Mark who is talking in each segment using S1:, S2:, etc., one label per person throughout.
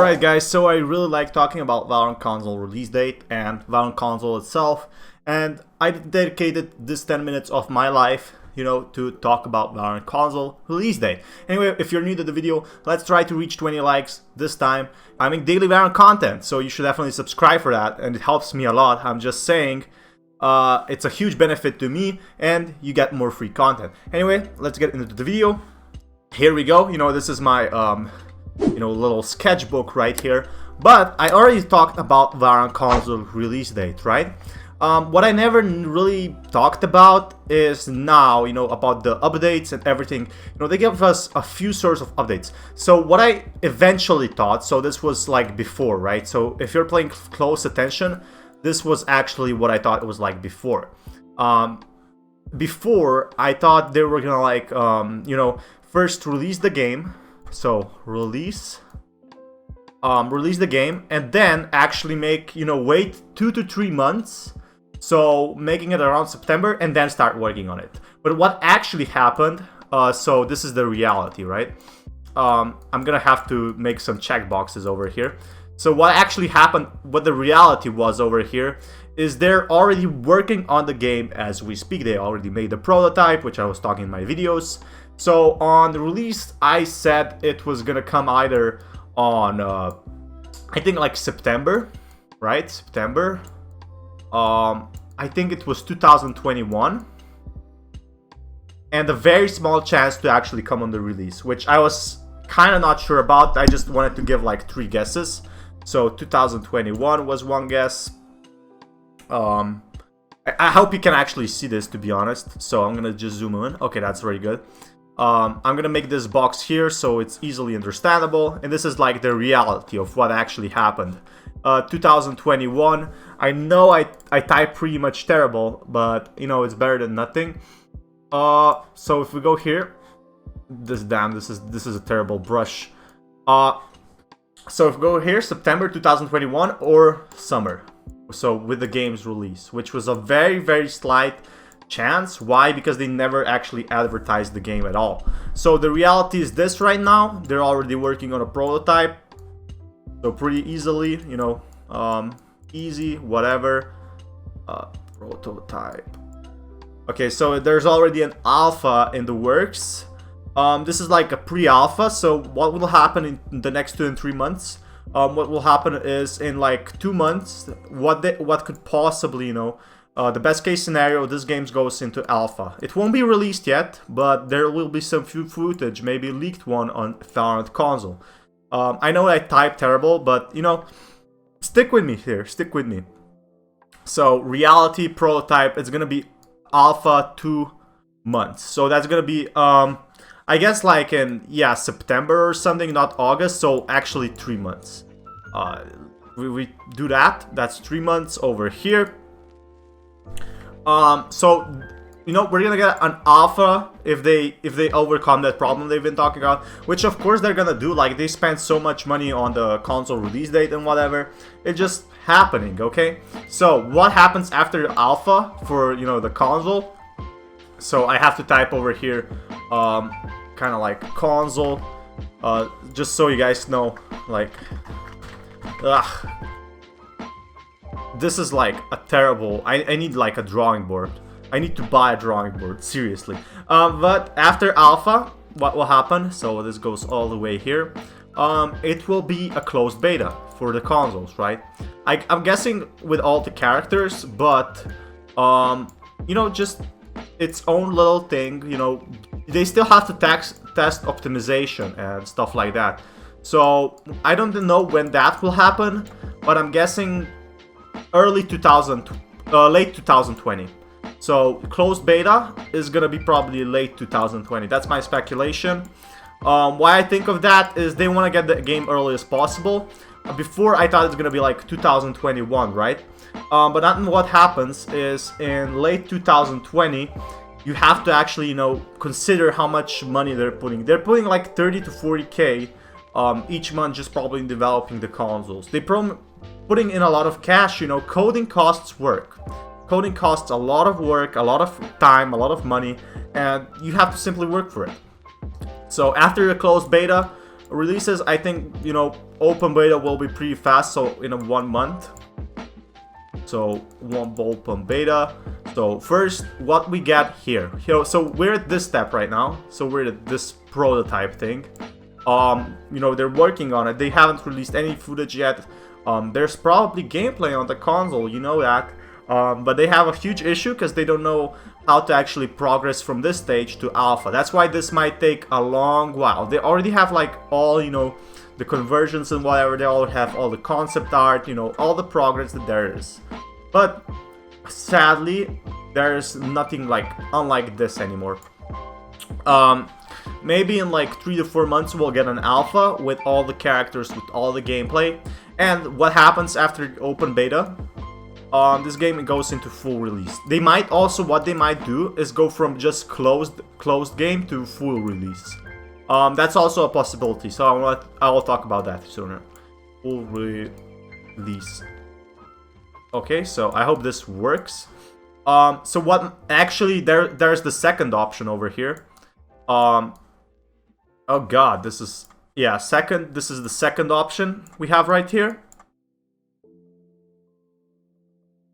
S1: Alright guys, so I really like talking about Valorant console release date and Valorant console itself, and I dedicated this 10 minutes of my life, to talk about Valorant console release date. Anyway, if you're new to the video, let's try to reach 20 likes this time. I make daily Valorant content, so you should definitely subscribe for that, and it helps me a lot. I'm just saying, it's a huge benefit to me, and you get more free content. Anyway, let's get into the video. Here we go. This is my little sketchbook right here, but I already talked about Valorant console release date, right? What I never really talked about is now, about the updates and everything. They give us a few sorts of updates. So what I eventually thought, so this was like before, right? So if you're paying close attention, this was actually what I thought it was like before. Before, I thought they were gonna first release the game. So release the game, and then actually make, wait 2 to 3 months, so making it around September, and then start working on it. But what actually happened, so this is the reality, right? I'm gonna have to make some check boxes over here. So what actually happened, what the reality was over here, is they're already working on the game as we speak. They already made the prototype, which I was talking in my videos. So on the release, I said it was gonna come either on, I think like September, right? September. I think it was 2021. And a very small chance to actually come on the release, which I was kind of not sure about. I just wanted to give like 3 guesses. So 2021 was one guess. I hope you can actually see this, to be honest. So I'm gonna just zoom in. Okay, that's very good. I'm gonna make this box here so it's easily understandable, and this is like the reality of what actually happened. 2021. I know I type pretty much terrible, but it's better than nothing. So if we go here, this is a terrible brush. So if we go here, September 2021 or summer. So with the game's release, which was a very, very slight chance. Why? Because they never actually advertised the game at all. So the reality is this right now. They're already working on a prototype. So pretty easily, easy, whatever. Prototype. Okay, so there's already an alpha in the works. This is like a pre-alpha. So what will happen in the next 2 and 3 months? What will happen is in like 2 months, what could possibly, the best case scenario, this game goes into alpha. It won't be released yet, but there will be some footage, maybe leaked one on Valorant console. I know I type terrible, but stick with me here, stick with me. So reality prototype, it's gonna be alpha 2 months. So that's gonna be I guess like in September or something, not August. So actually 3 months. We do that. That's 3 months over here. So we're gonna get an alpha if they overcome that problem they've been talking about, which of course they're gonna do. Like, they spent so much money on the console release date and whatever. It's just happening. Okay, so what happens after alpha for the console? So I have to type over here kind of like console, just so you guys know, like, this is like a terrible, I need like a drawing board. I need to buy a drawing board, seriously. But after alpha, what will happen? So this goes all the way here. It will be a closed beta for the consoles, right? I'm guessing with all the characters, but just its own little thing. They still have to test optimization and stuff like that. So I don't know when that will happen, but I'm guessing late 2020. So closed beta is gonna be probably late 2020. That's my speculation. Why I think of that is they want to get the game early as possible. Before, I thought it's gonna be like 2021, right? But then what happens is in late 2020, you have to actually, consider how much money they're putting. They're putting like 30 to 40K each month, just probably developing the consoles. They're putting in a lot of cash. Coding costs work. Coding costs a lot of work, a lot of time, a lot of money, and you have to simply work for it. So after the closed beta, releases, I think, you know, open beta will be pretty fast, so in a 1 month. So one open beta. So first, what we get here. So we're at this step right now. So we're at this prototype thing. You know, they're working on it. They haven't released any footage yet. There's probably gameplay on the console, you know that. But they have a huge issue because they don't know how to actually progress from this stage to alpha. That's why this might take a long while. They already have like all, you know, the conversions and whatever. They all have all the concept art, you know, all the progress that there is. But sadly, there's nothing like unlike this anymore. Maybe in like 3 to 4 months we'll get an alpha with all the characters, with all the gameplay. And what happens after open beta? This game goes into full release. They might also, what they might do is go from just closed game to full release. That's also a possibility. So I will talk about that sooner. Full release. Okay, so I hope this works. So what actually there's the second option over here. Oh god, this is this is the second option we have right here.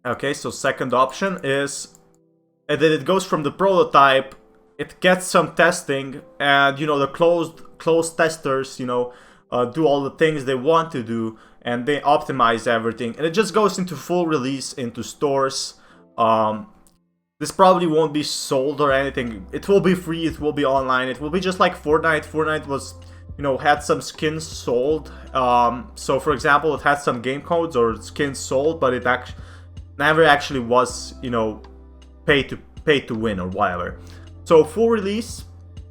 S1: Okay, so second option is that it goes from the prototype, it gets some testing, and you know the closed testers, you know, do all the things they want to do, and they optimize everything, and it just goes into full release into stores. This probably won't be sold or anything. It will be free, it will be online, it will be just like Fortnite. Fortnite was, you know, had some skins sold. So for example, it had some game codes or skins sold, but it never actually was, you know, pay to win or whatever. So full release.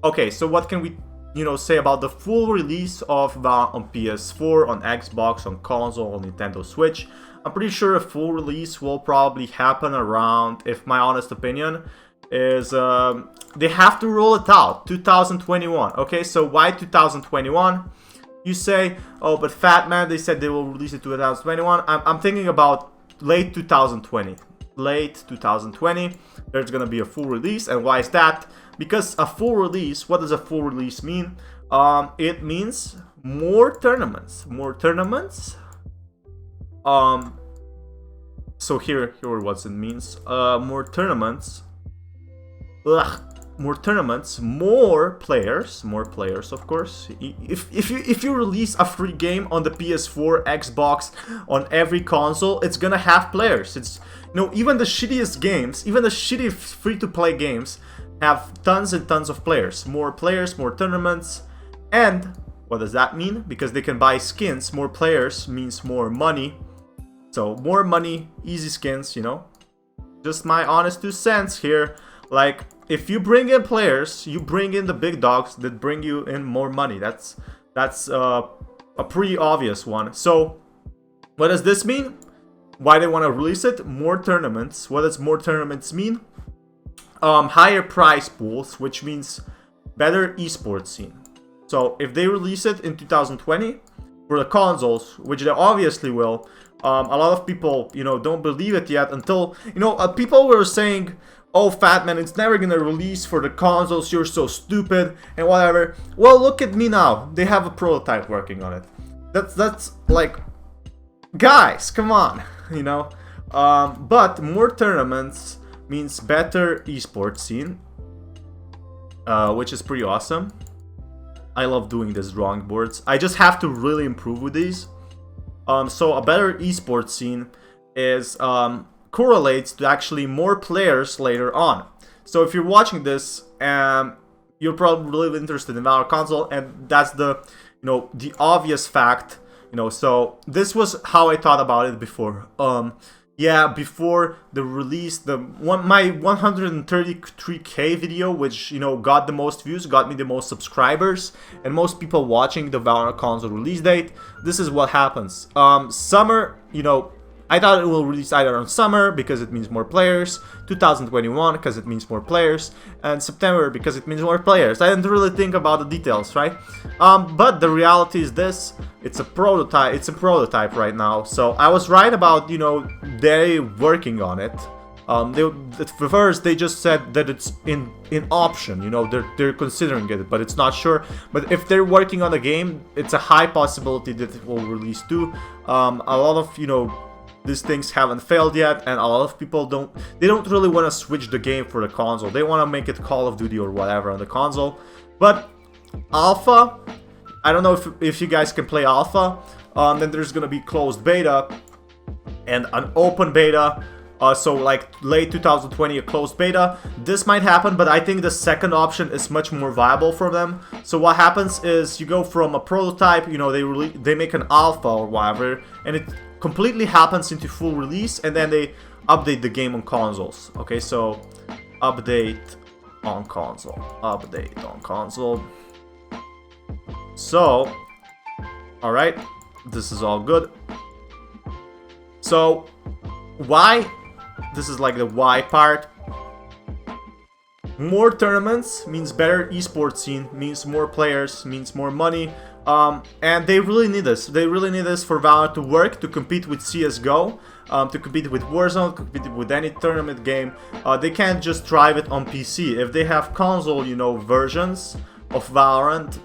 S1: Okay, so what can we, you know, say about the full release of Valorant on PS4, on Xbox, on console, on Nintendo Switch? I'm pretty sure a full release will probably happen around, if my honest opinion is, they have to roll it out 2021. Okay, so why 2021? You say, oh, but Fat Man, they said they will release it 2021. I'm thinking about late 2020. Late 2020, there's gonna be a full release. And why is that? Because a full release, what does a full release mean? It means more tournaments. More tournaments. So here what it means. More tournaments. More tournaments, more players, of course. If you release a free game on the PS4, Xbox, on every console, it's gonna have players. It's, you know, even the shittiest games, even the shitty free-to-play games have tons and tons of players. More players, more tournaments. And what does that mean? Because they can buy skins, more players means more money. So more money, easy skins, you know. Just my honest 2 cents here. Like, if you bring in players, you bring in the big dogs that bring you in more money. That's a pretty obvious one. So what does this mean? Why they want to release it? More tournaments. What does more tournaments mean? Higher prize pools, which means better esports scene. So if they release it in 2020 for the consoles, which they obviously will, a lot of people, you know, don't believe it yet until, you know, people were saying, oh, Fat Man, it's never gonna release for the consoles, you're so stupid, and whatever. Well, look at me now. They have a prototype working on it. That's like, guys, come on, you know. But more tournaments means better esports scene, which is pretty awesome. I love doing these drawing boards. I just have to really improve with these. So a better esports scene is correlates to actually more players later on. So if you're watching this, you're probably really interested in Valorant console, and that's the, you know, the obvious fact, you know. So this was how I thought about it before. Yeah, before the release, my 133k video, which, you know, got the most views, got me the most subscribers, and most people watching the Valorant console release date. This is what happens. Summer, you know, I thought it will release either on summer because it means more players, 2021 because it means more players, and September because it means more players. I didn't really think about the details, right? But the reality is this: it's a prototype. It's a prototype right now. So I was right about, you know, they working on it. First they just said that it's in option, you know, they're considering it, but it's not sure. But if they're working on the game, it's a high possibility that it will release too. A lot of, you know, these things haven't failed yet, and a lot of people don't really want to switch the game for the console. They want to make it Call of Duty or whatever on the console. But alpha, I don't know if you guys can play alpha. Then there's gonna be closed beta and an open beta. So like late 2020, a closed beta. This might happen, but I think the second option is much more viable for them. So what happens is you go from a prototype, you know, they make an alpha or whatever, and it completely happens into full release, and then they update the game on consoles. Okay, so update on console, update on console. So, all right, this is all good. So, why? This is like the why part. More tournaments means better esports scene, means more players, means more money. And they really need this. They really need this for Valorant to work, to compete with CSGO, to compete with Warzone, to compete with any tournament game. They can't just drive it on PC. If they have console, you know, versions of Valorant,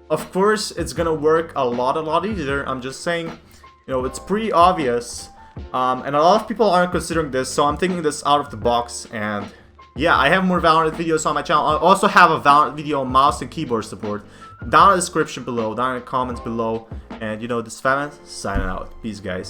S1: of course it's gonna work a lot easier. I'm just saying, you know, it's pretty obvious. And a lot of people aren't considering this, so I'm thinking this out of the box. And yeah, I have more Valorant videos on my channel. I also have a Valorant video on mouse and keyboard support down in the description below, down in the comments below. And you know, this Faman signing out. Peace, guys.